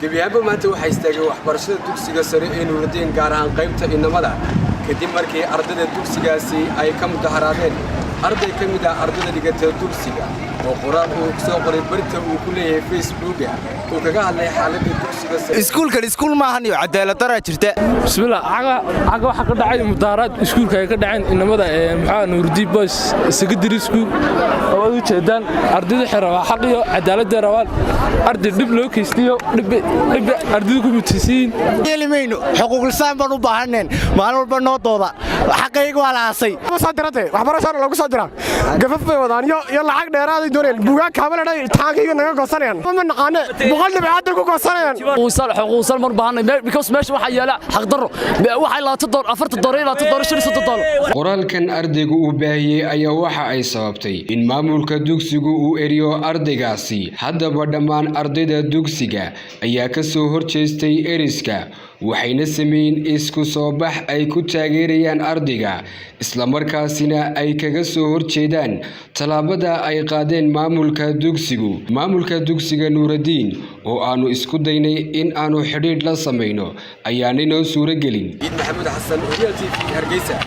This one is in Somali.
gebiyaanba maanta waxaa istaagay waxbarashada dugsiga sare ee Nuuridiin gaar ahaan qaybta inamada kadib markii ardayda dugsigaasi ay ka mudaharaadeen arday ka mid ah ardayda dhigata dugsiga oo qoraal uu soo qoray barta uu ku leeyahay Facebook oo kaga hadlay xaaladda dugsiga sare iskuul ma ahan iyo cadaalad darro jirta bismillah aga waxa ka dhacay mudaharaad iskuulka ay ka dhaceen inamada maxaa Nuuridiin Boys secondary school oo u jeedaan ardayda xiraba xaq iyo cadaalad rawaan arday dib loo kaystiyo dib ardaydu ku mutisiin yeelimayno xuquuqul baan u baahaneen maalin walba noo dooda xaqayga waa la aasay soo diratay waxbarashada lagu soo diraa gafaf bay wadaan iyo lacag dheeraad ay doonayaan buugaag kaamil dhay taankiga naga goosanayaan ma naqaan boqol dhibcaad ku goosanayaan xuquuqul mar baahanay because meesha waxa yaala xaq darro waxa la $40 qoraalkan ardaygu uu baahiyay ayaa waxa ay sababtay in maamulka dugsigu uu eriyo ardaygaasi haddaba dhammaan ardayda dugsiga ayaa ka soo horjeestay eriska waxayna sameeyeen isku soo bax ay ku taageerayaan ardayga isla markaasina ay kaga soo horjeedaan talaabada ay qaadeen maamulka dugsiga Nuuridiin oo aanu isku daynay in aanu xidhiidh la sameeyno ayaanay noo suuragelin. Maxamed Xasan, Real TV, Hargeysa.